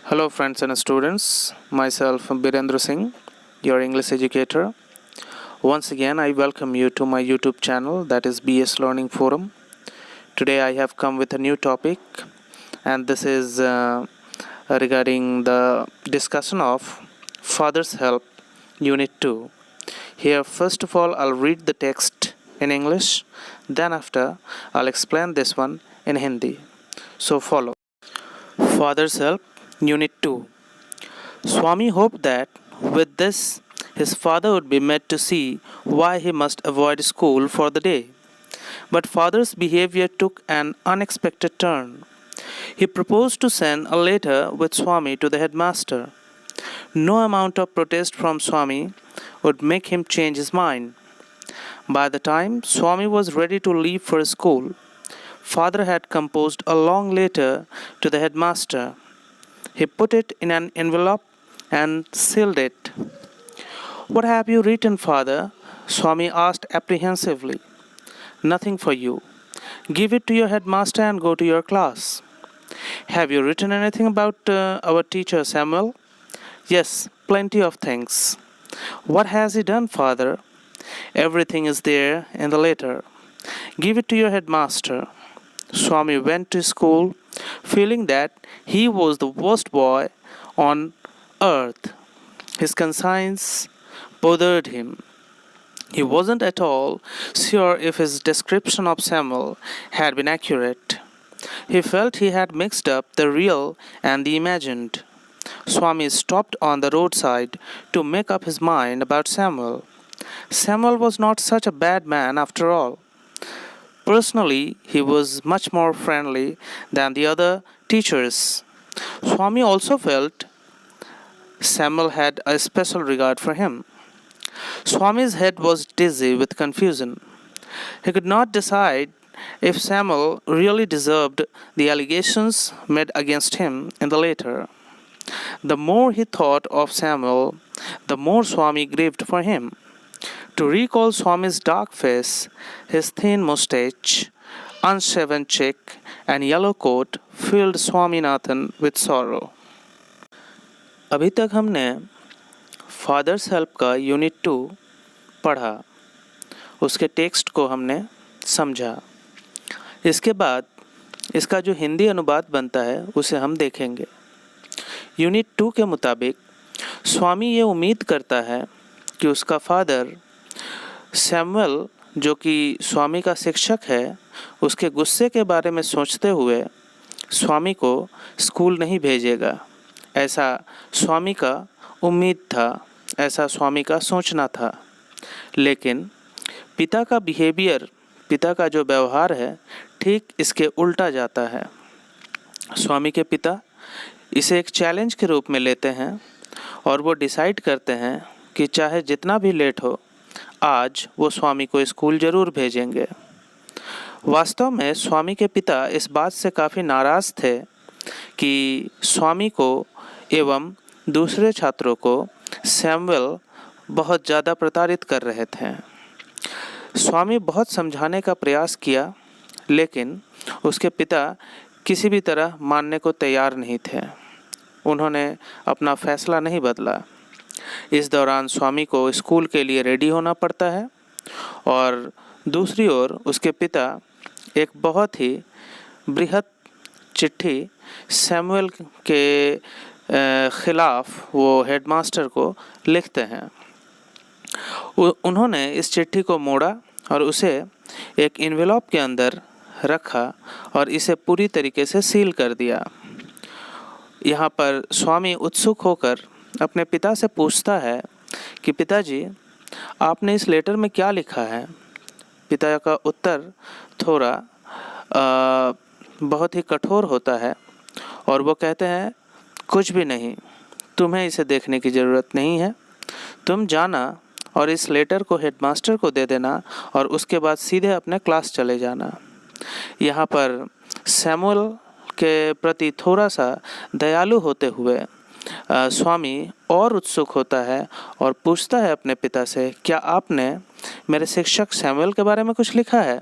Hello, friends and students. Myself, Birendra Singh, your English educator. Once again, I welcome you to my YouTube channel, that is BS Learning Forum. Today, I have come with a new topic, and this is regarding the discussion of Father's Help, Unit 2. Here, first of all, I'll read the text in English, then after, I'll explain this one in Hindi. So, follow. Father's Help, Unit 2. Swami hoped that with this his father would be made to see why he must avoid school for the day. But father's behavior took an unexpected turn. He proposed to send a letter with Swami to the headmaster. No amount of protest from Swami would make him change his mind. By the time Swami was ready to leave for school, father had composed a long letter to the headmaster. He put it in an envelope and sealed it. "What have you written, father?" Swami asked apprehensively. "Nothing for you. Give it to your headmaster and go to your class." "Have you written anything about our teacher Samuel?" "Yes, plenty of things." "What has he done, father?" "Everything is there in the letter. Give it to your headmaster." Swami went to school feeling that he was the worst boy on earth. His conscience bothered him. He wasn't at all sure if his description of Samuel had been accurate. He felt he had mixed up the real and the imagined. Swami stopped on the roadside to make up his mind about Samuel. Samuel was not such a bad man after all. Personally, he was much more friendly than the other teachers. Swami also felt Samuel had a special regard for him. Swami's head was dizzy with confusion. He could not decide if Samuel really deserved the allegations made against him in the letter. The more he thought of Samuel, the more Swami grieved for him. To recall Swami's dark face, his thin mustache, unshaven cheek, and yellow coat filled Swaminathan with sorrow. अभी तक हमने fathers help का unit 2 पढ़ा, उसके text को हमने समझा। इसके बाद इसका जो हिंदी अनुवाद बनता है उसे हम देखेंगे। यूनिट 2 के मुताबिक स्वामी ये उम्मीद करता है कि उसका फादर सैमुअल, जो कि स्वामी का शिक्षक है, उसके गुस्से के बारे में सोचते हुए स्वामी को स्कूल नहीं भेजेगा। ऐसा स्वामी का उम्मीद था, ऐसा स्वामी का सोचना था। लेकिन पिता का बिहेवियर, पिता का जो व्यवहार है, ठीक इसके उल्टा जाता है। स्वामी के पिता इसे एक चैलेंज के रूप में लेते हैं और वो डिसाइड करते हैं कि चाहे जितना भी लेट हो, आज वो स्वामी को स्कूल ज़रूर भेजेंगे। वास्तव में स्वामी के पिता इस बात से काफ़ी नाराज़ थे कि स्वामी को एवं दूसरे छात्रों को सैमुअल बहुत ज़्यादा प्रताड़ित कर रहे थे। स्वामी बहुत समझाने का प्रयास किया, लेकिन उसके पिता किसी भी तरह मानने को तैयार नहीं थे। उन्होंने अपना फैसला नहीं बदला। इस दौरान स्वामी को स्कूल के लिए रेडी होना पड़ता है और दूसरी ओर उसके पिता एक बहुत ही बृहत चिट्ठी सैमुअल के ख़िलाफ़ वो हेडमास्टर को लिखते हैं। उन्होंने इस चिट्ठी को मोड़ा और उसे एक एनवेलप के अंदर रखा और इसे पूरी तरीके से सील कर दिया। यहाँ पर स्वामी उत्सुक होकर अपने पिता से पूछता है कि पिताजी, आपने इस लेटर में क्या लिखा है? पिता का उत्तर थोड़ा बहुत ही कठोर होता है और वो कहते हैं, कुछ भी नहीं, तुम्हें इसे देखने की ज़रूरत नहीं है। तुम जाना और इस लेटर को हेडमास्टर को दे देना और उसके बाद सीधे अपने क्लास चले जाना। यहाँ पर सैमुअल के प्रति थोड़ा सा दयालु होते हुए स्वामी और उत्सुक होता है और पूछता है अपने पिता से, क्या आपने मेरे शिक्षक सैमुअल के बारे में कुछ लिखा है?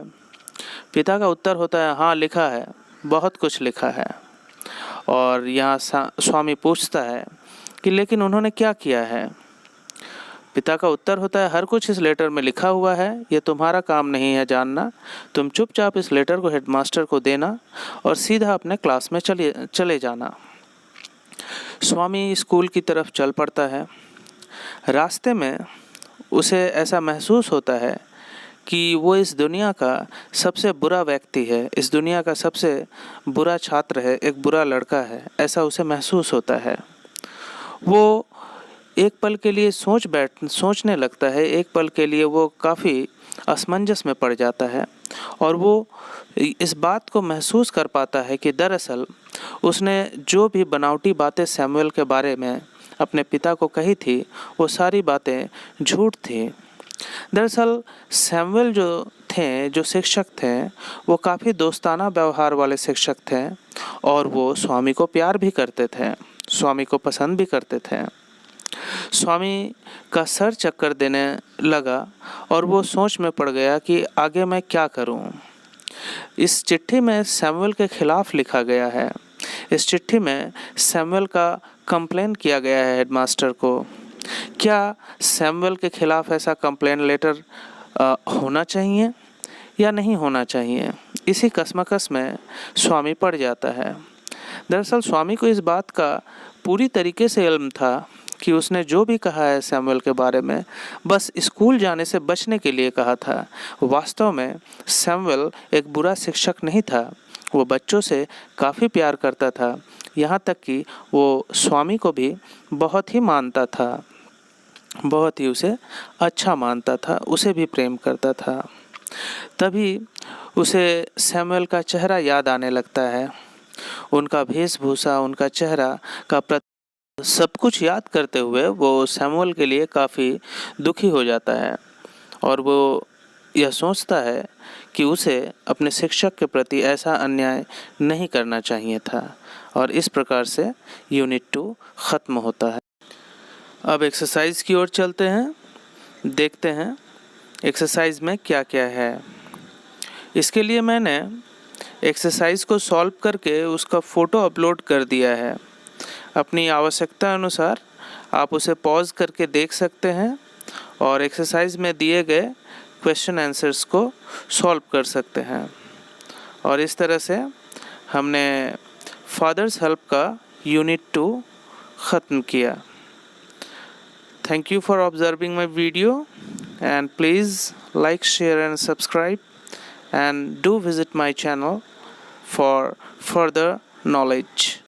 पिता का उत्तर होता है, हाँ लिखा है, बहुत कुछ लिखा है। और यहाँ स्वामी पूछता है कि लेकिन उन्होंने क्या किया है। पिता का उत्तर होता है, हर कुछ इस लेटर में लिखा हुआ है, ये तुम्हारा काम नहीं है जानना। तुम चुपचाप इस लेटर को हेडमास्टर को देना और सीधा अपने क्लास में चले जाना। स्वामी स्कूल की तरफ चल पड़ता है। रास्ते में उसे ऐसा महसूस होता है कि वो इस दुनिया का सबसे बुरा व्यक्ति है, इस दुनिया का सबसे बुरा छात्र है, एक बुरा लड़का है, ऐसा उसे महसूस होता है। वो एक पल के लिए सोचने लगता है, एक पल के लिए वो काफ़ी असमंजस में पड़ जाता है और वो इस बात को महसूस कर पाता है कि दरअसल उसने जो भी बनावटी बातें सैमुअल के बारे में अपने पिता को कही थी, वो सारी बातें झूठ थी। दरअसल सैमुअल जो शिक्षक थे, वो काफ़ी दोस्ताना व्यवहार वाले शिक्षक थे और वो स्वामी को प्यार भी करते थे, स्वामी को पसंद भी करते थे। स्वामी का सर चक्कर देने लगा और वो सोच में पड़ गया कि आगे मैं क्या करूं। इस चिट्ठी में सैमुअल के खिलाफ लिखा गया है। इस चिट्ठी में सैमुअल का कंप्लेन किया गया है हेडमास्टर को। क्या सैमुअल के खिलाफ ऐसा कंप्लेन लेटर होना चाहिए या नहीं होना चाहिए? इसी कशमकश में स्वामी पड़ जाता है। दरअसल स्वामी को इस बात का पूरी तरीके से इल्म था कि उसने जो भी कहा है सैमुअल के बारे में, बस स्कूल जाने से बचने के लिए कहा था। वास्तव में सैमुअल एक बुरा शिक्षक नहीं था, वो बच्चों से काफ़ी प्यार करता था, यहाँ तक कि वो स्वामी को भी बहुत ही मानता था, बहुत ही उसे अच्छा मानता था, उसे भी प्रेम करता था। तभी उसे सैमुअल का चेहरा याद आने लगता है, उनका वेशभूषा, उनका चेहरा का सब कुछ याद करते हुए वो सैमुअल के लिए काफ़ी दुखी हो जाता है और वो यह सोचता है कि उसे अपने शिक्षक के प्रति ऐसा अन्याय नहीं करना चाहिए था और इस प्रकार से यूनिट 2 ख़त्म होता है। अब एक्सरसाइज की ओर चलते हैं, देखते हैं एक्सरसाइज में क्या क्या है। इसके लिए मैंने एक्सरसाइज को सॉल्व करके उसका फ़ोटो अपलोड कर दिया है। अपनी आवश्यकता अनुसार आप उसे पॉज करके देख सकते हैं और एक्सरसाइज में दिए गए क्वेश्चन आंसर्स को सॉल्व कर सकते हैं। और इस तरह से हमने फादर्स हेल्प का यूनिट 2 ख़त्म किया। Thank you for observing my video and please like, share and subscribe and do visit my channel for further knowledge.